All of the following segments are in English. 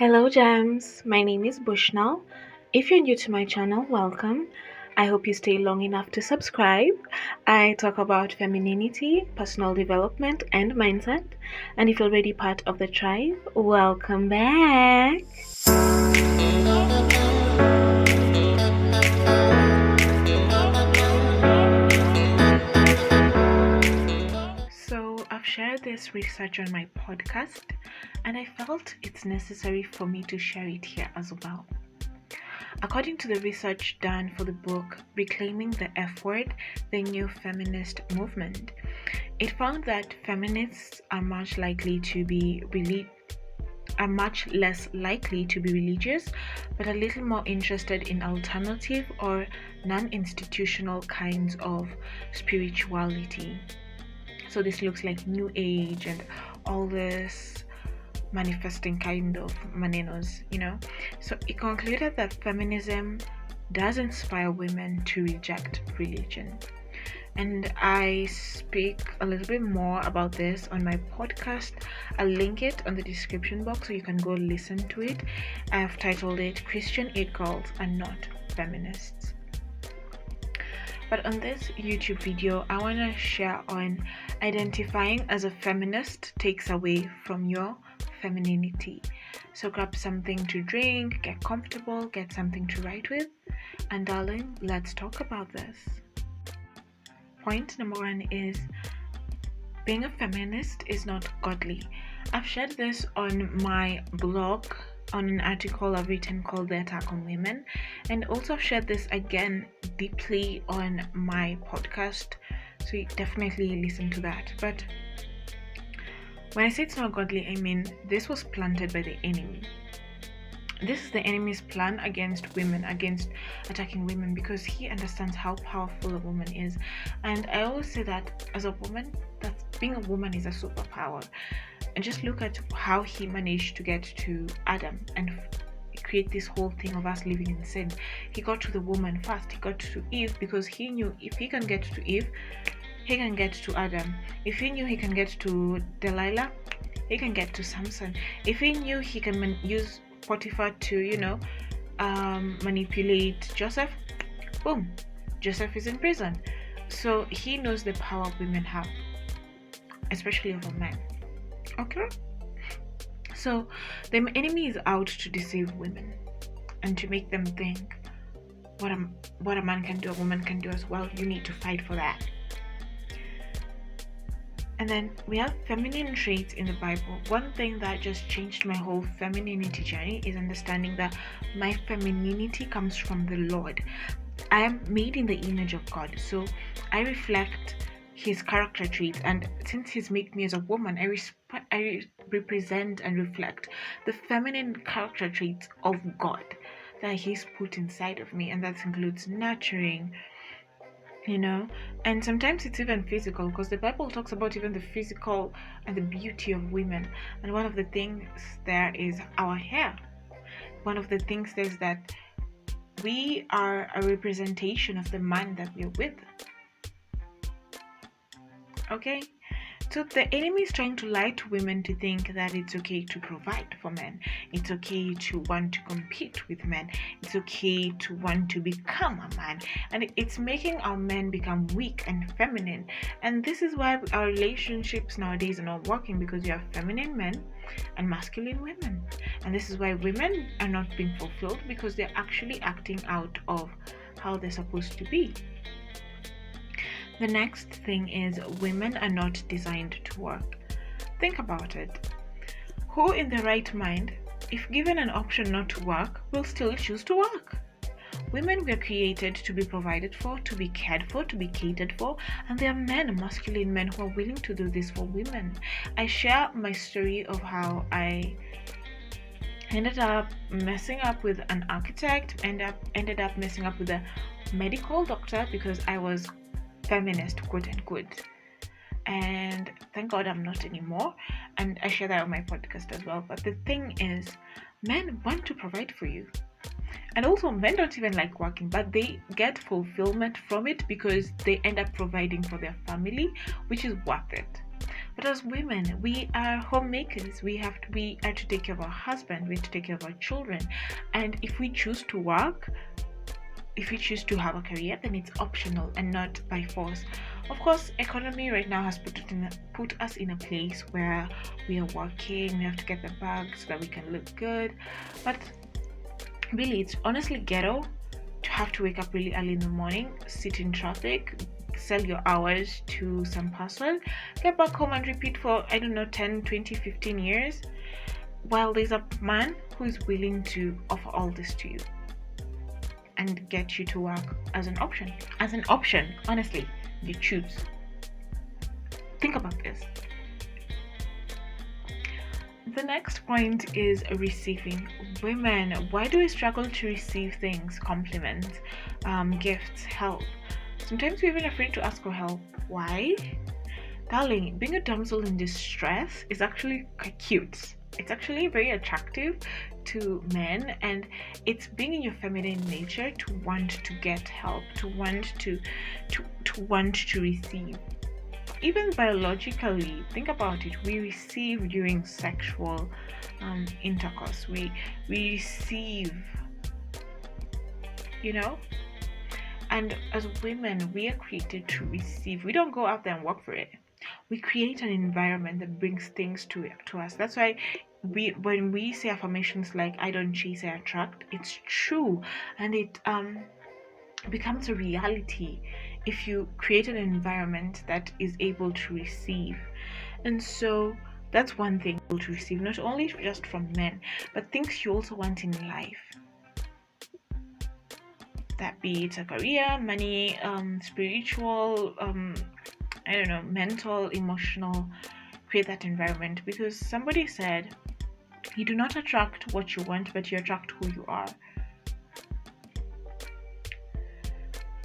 Hello, Gems. My name is Bushnell. If you're new to my channel, welcome. I hope you stay long enough to subscribe. I talk about femininity, personal development, and mindset. And if you're already part of the tribe, welcome back. So, I've shared this research on my podcast, and I felt it's necessary for me to share it here as well. According to the research done for the book Reclaiming the F Word, the New Feminist Movement, it found that feminists are much less likely to be religious, but a little more interested in alternative or non-institutional kinds of spirituality. So this looks like New Age and all this manifesting kind of manenos, So it concluded that feminism does inspire women to reject religion. And I speak a little bit more about this on my podcast. I'll link it on the description box so you can go listen to it. I've titled it Christian Aid Girls Are Not Feminists. But on this YouTube video, I want to share on identifying as a feminist takes away from your femininity. So grab something to drink, get comfortable, get something to write with, and darling, let's talk about this. Point number 1 is being a feminist is not godly. I've shared this on my blog on an article I've written called The Attack on Women, and also I've shared this again deeply on my podcast, so you definitely listen to that. But when I say it's not godly, I mean this was planted by the enemy. This is the enemy's plan against women, against attacking women, because he understands how powerful a woman is. And I always say that as a woman, that being a woman is a superpower. And just look at how he managed to get to Adam and create this whole thing of us living in sin. He got to the woman first. He got to Eve because he knew if he can get to Eve, he can get to Adam. If he knew he can get to Delilah, he can get to Samson. If he knew he can use Potiphar to, manipulate Joseph, boom, Joseph is in prison. So he knows the power women have, especially over men. Okay? So the enemy is out to deceive women and to make them think what a man can do, a woman can do as well. You need to fight for that. And then we have feminine traits in the Bible. One thing that just changed my whole femininity journey is understanding that my femininity comes from the Lord. I am made in the image of God, so I reflect his character traits, and since he's made me as a woman, I represent and reflect the feminine character traits of God that he's put inside of me, and that includes nurturing, and sometimes it's even physical, because the Bible talks about even the physical and the beauty of women. And one of the things there is our hair. One of the things is that we are a representation of the man that we're with. Okay? So the enemy is trying to lie to women to think that it's okay to provide for men. It's okay to want to compete with men. It's okay to want to become a man. And it's making our men become weak and feminine. And this is why our relationships nowadays are not working, because you have feminine men and masculine women. And this is why women are not being fulfilled, because they're actually acting out of how they're supposed to be. The next thing is women are not designed to work. Think about it. Who in their right mind, if given an option not to work, will still choose to work? Women were created to be provided for, to be cared for, to be catered for, and there are men, masculine men, who are willing to do this for women. I share my story of how I ended up messing up with an architect, ended up messing up with a medical doctor because I was feminist, quote unquote, and thank God I'm not anymore, and I share that on my podcast as well. But the thing is, men want to provide for you, and also men don't even like working, but they get fulfillment from it because they end up providing for their family, which is worth it. But as women, we are homemakers. We are to take care of our husband, we have to take care of our children. And if we choose to work, if you choose to have a career, then it's optional and not by force. Of course, economy right now has put us in a place where we are working, we have to get the bag so that we can look good. But really, it's honestly ghetto to have to wake up really early in the morning, sit in traffic, sell your hours to some person, get back home and repeat for, I don't know, 10, 20, 15 years, while there's a man who is willing to offer all this to you and get you to work as an option. As an option, honestly, you choose. Think about this. The next point is receiving. Women, why do we struggle to receive things, compliments, gifts, help? Sometimes we're even afraid to ask for help. Why? Darling, being a damsel in distress is actually quite cute. It's actually very attractive to men, and it's being in your feminine nature to want to get help, to want to receive. Even biologically, think about it, we receive during sexual intercourse. We receive, and as women, we are created to receive. We don't go out there and work for it. We create an environment that brings things to us. That's why when we say affirmations like "I don't chase, I attract," it's true, and it becomes a reality if you create an environment that is able to receive. And so that's one thing, to receive, not only just from men, but things you also want in life. That be it a career, money, spiritual, I don't know, mental, emotional. Create that environment, because somebody said you do not attract what you want, but you attract who you are.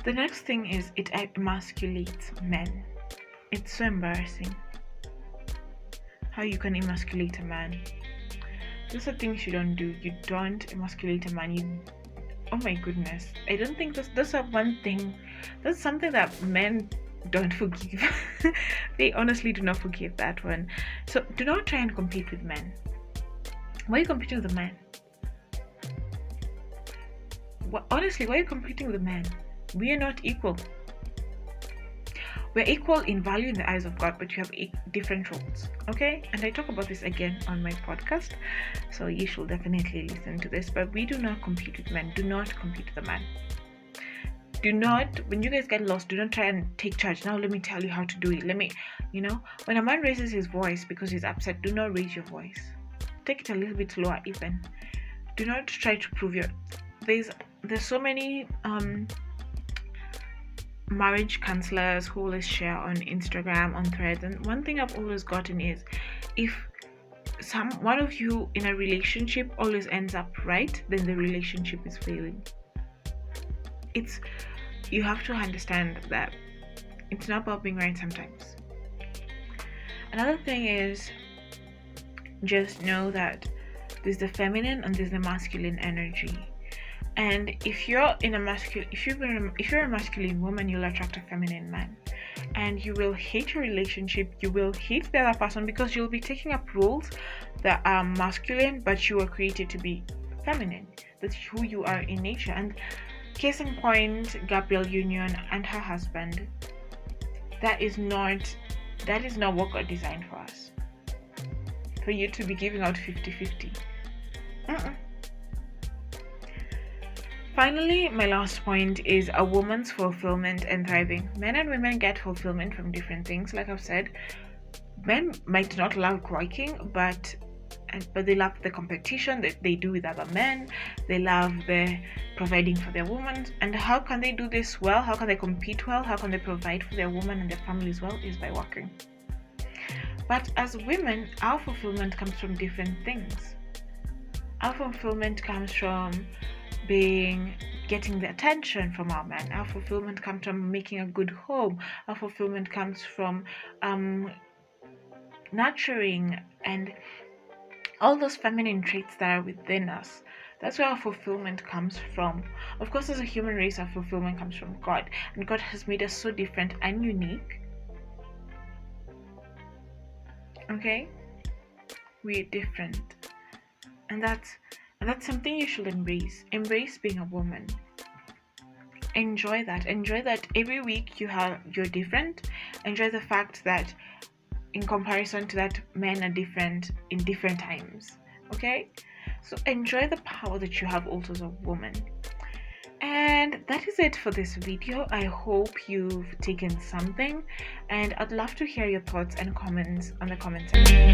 The next thing is it emasculates men. It's so embarrassing how you can emasculate a man. Those are things you don't do. You don't emasculate a man. Oh my goodness. I don't think that's one thing. That's something that men don't forgive. They honestly do not forgive that one. So do not try and compete with men. Why are you competing with a man? Honestly, why are you competing with a man? We are not equal. We're equal in value in the eyes of God, but you have different roles. Okay? And I talk about this again on my podcast, so you should definitely listen to this. But we do not compete with men. Do not compete with a man. Do not, when you guys get lost, do not try and take charge. Now let me tell you how to do it. When a man raises his voice because he's upset, do not raise your voice. Take it a little bit slower even. Do not try to prove there's so many marriage counselors who always share on Instagram, on Threads, and one thing I've always gotten is, if one of you in a relationship always ends up right, then the relationship is failing. You have to understand that it's not about being right sometimes. Another thing is, just know that there's the feminine and there's the masculine energy. And if you're a masculine woman, you'll attract a feminine man, and you will hate your relationship. You will hate the other person because you'll be taking up roles that are masculine, but you were created to be feminine. That's who you are in nature. And case in point, Gabrielle Union and her husband. That is not what God designed for us. For you to be giving out 50-50. Finally, my last point is a woman's fulfillment and thriving. Men and women get fulfillment from different things. Like I've said, men might not love working, but they love the competition that they do with other men. They love the providing for their women. And how can they do this well? How can they compete well? How can they provide for their woman and their families well? Is by working. But as women, our fulfillment comes from different things. Our fulfillment comes from getting the attention from our men. Our fulfillment comes from making a good home. Our fulfillment comes from nurturing and all those feminine traits that are within us. That's where our fulfillment comes from. Of course, as a human race, our fulfillment comes from God, and God has made us so different and unique. Okay, we're different, and that's something you should embrace being a woman. Enjoy that every week you're different. Enjoy the fact that in comparison to that, men are different in different times. Okay, so enjoy the power that you have also as a woman. And that is it for this video. I hope you've taken something, and I'd love to hear your thoughts and comments on the comment section.